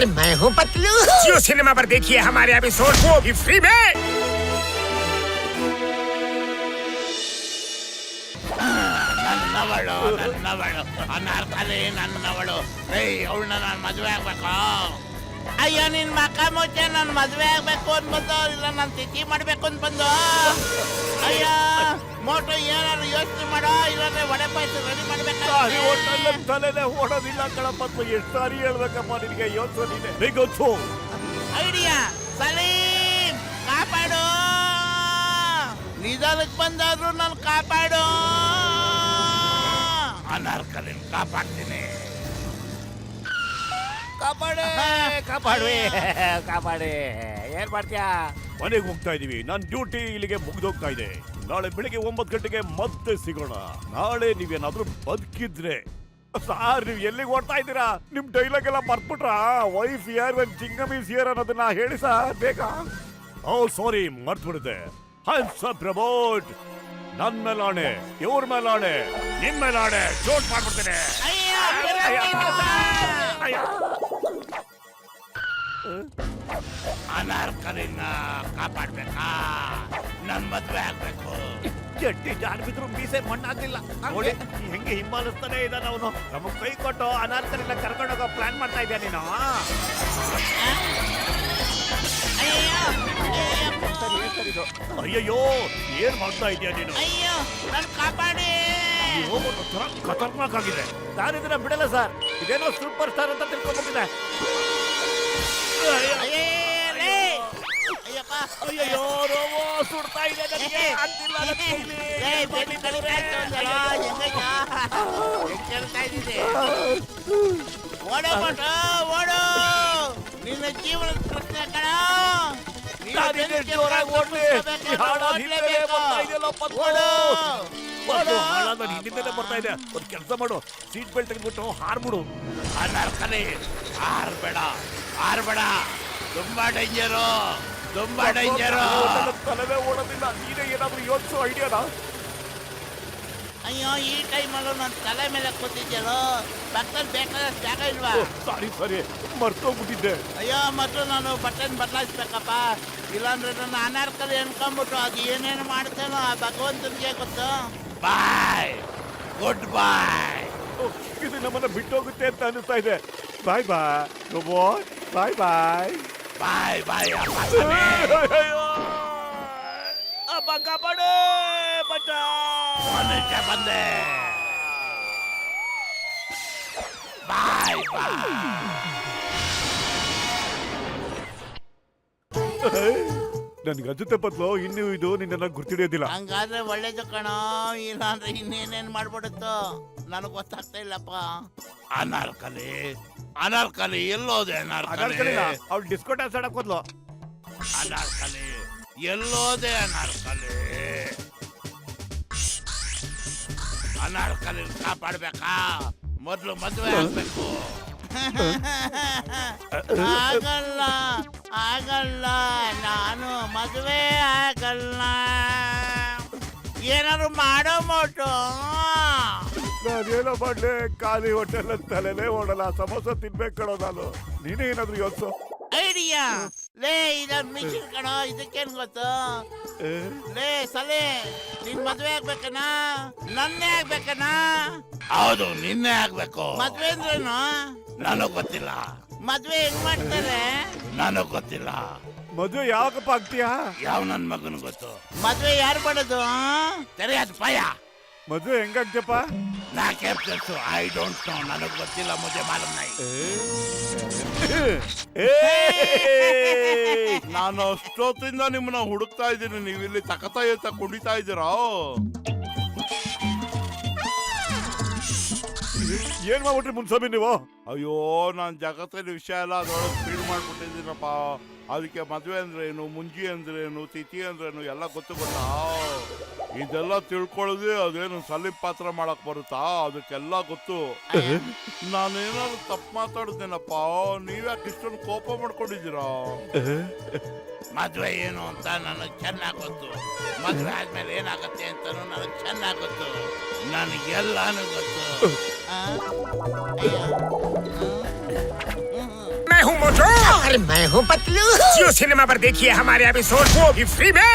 और मैं हूँ पतलू। जियो सिनेमा पर देखिए हमारे एपिसोड को भी फ्री में। ನನ್ನವಳು ಅನಾರ್ಕಲಿ ನನ್ನವಳು. ಅವಳನ್ನ ನಾನು ಮದುವೆ ಆಗ್ಬೇಕು. ಅಯ್ಯೋ ನಿನ್ ಮಕ್ಕ ಮುಚ್ಚೆ ನಾನು ಮದುವೆ ಆಗ್ಬೇಕು ಅನ್ಬಂದು, ಇಲ್ಲ ನಾನು ತಿಥಿ ಮಾಡ್ಬೇಕು ಅನ್ಬಂದು. ಅಯ್ಯೋ ಮೋಟು ಏನಾದ್ರು ಯೋಚನೆ ಮಾಡೋ, ಇಲ್ಲಾಂದ್ರೆ ವಡೆ ಪಾಯಸ ರೆಡಿ ಮಾಡ್ಬೇಕು. ತಲೆನೇ ಓಡೋದಿಲ್ಲ ಕಣಪ್ಪ. ಎಷ್ಟು ಸಾರಿ ಹೇಳ್ಬೇಕಪ್ಪ ನಿನಗೆ? ಯೋಚನೆ ಐಡಿಯಾ. ಸಲೀಂ ಕಾಪಾಡು, ನಿಧಾನಕ್ಕೆ ಬಂದಾದ್ರು ನಾನು ಕಾಪಾಡು. ಅನಾರ್ಕಲಿ ಕಾಪಾಡ್ತೀನಿ. ಕಾಪಾಡಿ. ಏನ್ ಮಾಡ್ತೀಯಾ? ಮನೆಗೆ ಹೋಗ್ತಾ ಇದೀವಿ. ನನ್ನ ಡ್ಯೂಟಿ ಇಲ್ಲಿಗೆ ಮುಗ್ದೋಗ್ತಾ ಇದೆ. ನಾಳೆ ಬೆಳಿಗ್ಗೆ 9 ಗಂಟೆಗೆ ಮತ್ತೆ ಸಿಗೋಣ. ನಾಳೆ ನೀವೇನಾದ್ರೂ ಬದುಕಿದ್ರೆ. ಸಾರ್, ನೀವು ಎಲ್ಲಿಗೆ ಓಡ್ತಾ ಇದ್ದೀರಾ? ನಿಮ್ ಡೈಲಾಗ್ ಎಲ್ಲ ಮರ್ತ್ಬಿಟ್ರಾ? ವೈಫ್ ಯಾರ್ ಚಿಂಗಮ್ ಇಸ್ ಹಿಯರ್ ಅನ್ನೋದನ್ನ ಹೇಳಿ ಸರ್ ಬೇಗ. ಓ ಸಾರಿ, ಮರ್ತ್ಬಿಡುತ್ತೆ. ಪ್ರಮೋಟ್, ನನ್ ಮೇಲಾಣೆ, ಇವ್ರ ಮೇಲಾಣೆ, ನಿಮ್ ಮೇಲಾಣೆ, ಜೋಟ್ ಮಾಡ್ಬಿಡ್ತೇನೆ. ಅನಾರ್ಕಲಿನ ಕಾಪಾಡ್ಬೇಕಾ? ನನ್ ಮದ್ವೆ ಆಗ್ಬೇಕು. ಜಟ್ಟಿ ಜಾಡ್ ಬಿದ್ರು ಮೀಸೆ ಮಣ್ಣಾಗ್ಲಿಲ್ಲ ನೋಡಿ. ಹೆಂಗೆ ಹಿಂಬಾಲಿಸ್ತಾನೆ ಇದ್ದಾನ ಅವನು. ನಮಗ್ ಕೈ ಕೊಟ್ಟು ಅನಾರ್ಕಲಿನ ಕರ್ಕೊಂಡೋಗೋ ಪ್ಲಾನ್ ಮಾಡ್ತಾ ಇದ್ಯಾ ನೀನು? ಅಯ್ಯಯ್ಯೋ, ಏನ್ ಮಾಡ್ತಾ ಇದೀಯ ನೀನು? ಅಯ್ಯೋ ನನ್ ಕಾಪಾಡಿ. ಖತರ್ನಾಕ್ ಆಗಿದೆ. ನಾನು ಇದನ್ನ ಬಿಡಲ್ಲ ಸರ್. ಇದೇನೋ ಸೂಪರ್ ಸ್ಟಾರ್ ಅಂತ ತಿಳ್ಕೊಂಡ್ಬಿಟ್ಟಿದೆ. ಅಯ್ಯೋ ರೋಮೋ ಸುಡ್ತಾ ಇದೆ ನನಗೆ. ಅಂತಿಲ್ಲ ಓಡೋ, ನಿನ್ನ ಜೀವನದ ಪ್ರಶ್ನೆ ಕಣ. ಹಿಂದಿನ ಬರ್ತಾ ಇದೆ. ಒಂದ್ ಕೆಲಸ ಮಾಡು, ಸೀಟ್ ಬೆಲ್ಟ್ ತೆಗೆದ್ಬಿಟ್ಟು ಹಾರ್ಬಿಡು. ಅನಾರ್ಕಲಿ ಹಾರ್ಬೇಡ. ತುಂಬಾ ಡೇಂಜರು. ತಲೆನೇ ಓಡೋದಿಲ್ಲ. ನೀನೇ ಏನಾದ್ರು ಯೋಚಿಸೋ ಐಡಿಯಾನ? ಅಯ್ಯೋ, ಈ ಟೈಮಲ್ಲೂ ನನ್ನ ತಲೆ ಮೇಲೆ ಕೂತಿದ್ಯಲ್ಲೋ. ಪಕ್ಕದಲ್ಲಿ ಬೇಕಾದಷ್ಟು ಜಾಗ ಇಲ್ವಾ? ಸರಿ, ಮರ್ತೋಗ್ಬಿಟ್ಟಿದ್ದೆ. ಅಯ್ಯೋ, ಮೊದಲು ನಾನು ಬಟನ್ ಬದಲಾಯಿಸ್ಬೇಕಪ್ಪ. ಇಲ್ಲಾಂದ್ರೆ ನನ್ನ ಅನಾರ್ಕಲಿ ಅನ್ಕೊಂಡ್ಬಿಟ್ಟು ಅದು ಏನೇನು ಮಾಡ್ತೇನೋ ಆ ಭಗವಂತನಿಗೆ ಗೊತ್ತು. ಬಾಯ್, ಗುಡ್ ಬಾಯ್. ಇದು ನಮ್ಮನ್ನ ಬಿಟ್ಟೋಗುತ್ತೆ ಅಂತ ಅನಿಸ್ತಾ ಇದೆ. ಬಾಯ್ ಬಾಯ್ ಬಾಯ್. ಅಪ್ಪ ಕಾಪಾಡು. ಮನುಷ್ಯ ಬಂದೆ. ಬಾಯ್. ನನ್ಗೆ ಅನ್ಸುತ್ತೆ ಪತ್ಲು, ಇನ್ನು ಇದು ನಿನ್ನ ಗುರ್ತಿಡಿಯೋದಿಲ್ಲ. ಹಂಗಾದ್ರೆ ಒಳ್ಳೇದು ಕಣೋ. ಇಲ್ಲಾಂದ್ರೆ ಇನ್ನೇನೇನ್ ಮಾಡ್ಬಿಡುತ್ತೋ ನನಗ್ ಗೊತ್ತಾಗ್ತಾ ಇಲ್ಲಪ್ಪ. ಅನಾರ್ಕಲಿ ಎಲ್ಲೋದೆ? ಅನಾರ್ಕಲಿ ಅವ್ಳು ಡಿಸ್ಕೋ ಡ್ಯಾನ್ಸ್ ಆಡಕ್ ಹೋದ್ಲು. ಅನಾರ್ಕಲಿ ಎಲ್ಲೋದೆ? ಅನಾರ್ಕಲಿ ಕಾಪಾಡ್ಬೇಕಾ? ಮೊದ್ಲು ಮದುವೆ ಆಗ್ಬೇಕು. ಆಗಲ್ಲ, ನಾನು ಮದುವೆ ಆಗಲ್ಲ. ಏನಾದ್ರು ಮಾಡೋ ಮೋಟು. ನಾನೇನೋ ಮಾಡ್ಲೆ, ಖಾಲಿ ಹೊಟ್ಟೆಲ್ಲ ತಲೆನೇ ಓಡಲ್ಲ. ಸಮೋಸ ತಿನ್ಬೇಕು ಕಣೋ ನಾನು. ನೀನೇ ಏನಾದ್ರು ಯೋಚಿಸು. ಐಡಿಯಾ. ಲೇ, ಇದೊಂದು ಮಿಷಿನ್ ಕಣೋ. ಇದಕ್ಕೇನ್ ಗೊತ್ತು? ಲೇ ಸಲೇ, ನಿನ್ ಮದ್ವೆ ಆಗ್ಬೇಕನಾ? ನನ್ನೇ ಆಗ್ಬೇಕನಾ? ಹೌದು, ನಿನ್ನೆ ಆಗ್ಬೇಕು. ಮದ್ವೆ ಅಂದ್ರೇನು? ನನಗ್ ಗೊತ್ತಿಲ್ಲ. ಮದ್ವೆ ಹೆಂಗ್ ಮಾಡ್ತಾರೆ? ನನಗ್ ಗೊತ್ತಿಲ್ಲ. ಮದುವೆ ಯಾವಾಗಪ್ಪ ಆಗ್ತೀಯಾ? ಯಾವ ನನ್ ಮಗನ್ ಗೊತ್ತು. ಮದ್ವೆ ಯಾರು ಮಾಡೋದು? ತೆರೆಯಾದ ಪಾಯ. ಮದುವೆ ಹೆಂಗಾಗ್ತಪ್ಪ? ನಾಕೆ తెలుసు. I don't know. ನನಗ್ ಗೊತ್ತಿಲ್ಲ. ಮುಜೆ ಮಾಲೂಮ್ ನೈ. ನಾನು ಅಷ್ಟೊತ್ತಿಂದ ನಿಮ್ಮನ್ನ ಹುಡುಕ್ತಾ ಇದ್ದೀನಿ. ನೀವಿಲ್ಲಿ ತಕತ ಕುಡಿತಾ ಇದ್ದೀರಾ? ಏನ್ ಮಾಡ್ಬಿಟ್ರಿ ಮುನ್ಸಾಮಿ ನೀವು? ಅಯ್ಯೋ, ನಾನ್ ಜಗತ್ತಿನ ವಿಷಯ ಎಲ್ಲ ಅದರೊಳಗೆ ಫೀಲ್ ಮಾಡ್ಬಿಟ್ಟಿದ್ದೀನಪ್ಪ. ಅದಕ್ಕೆ ಮದುವೆ ಅಂದ್ರೇನು, ಮುಂಜಿ ಅಂದ್ರೇನು, ತಿಥಿ ಅಂದ್ರೇನು ಎಲ್ಲ ಗೊತ್ತಾ? ಇದೆಲ್ಲ ತಿಳ್ಕೊಳ್ಳೋದೇ ಅದೇನು ಸಲೀಂ ಪಾತ್ರ ಮಾಡಕ್ ಬರುತ್ತಾ? ಅದಕ್ಕೆಲ್ಲ ಗೊತ್ತು. ನಾನೇನಾದ್ರು ತಪ್ಪು ಮಾತಾಡಿದ್ದೇನಪ್ಪ? ನೀವ್ಯಾಕೆ ಇಷ್ಟೊಂದು ಕೋಪ ಮಾಡ್ಕೊಂಡಿದ್ದೀರಾ? ಮದುವೆ ಏನು ಅಂತ ನನಗೆ ಚೆನ್ನಾಗಿ ಗೊತ್ತು. ಮದುವೆ ಆದ್ಮೇಲೆ ಏನಾಗತ್ತೆ ಅಂತಾನು ನನಗೆ ಚೆನ್ನಾಗಿ ಗೊತ್ತು. ನನಗೆಲ್ಲಾನು ಗೊತ್ತು. मैं हूँ मोटू और मैं हूँ पतलू। जियो सिनेमा पर देखिए हमारे एपिसोड को भी फ्री में।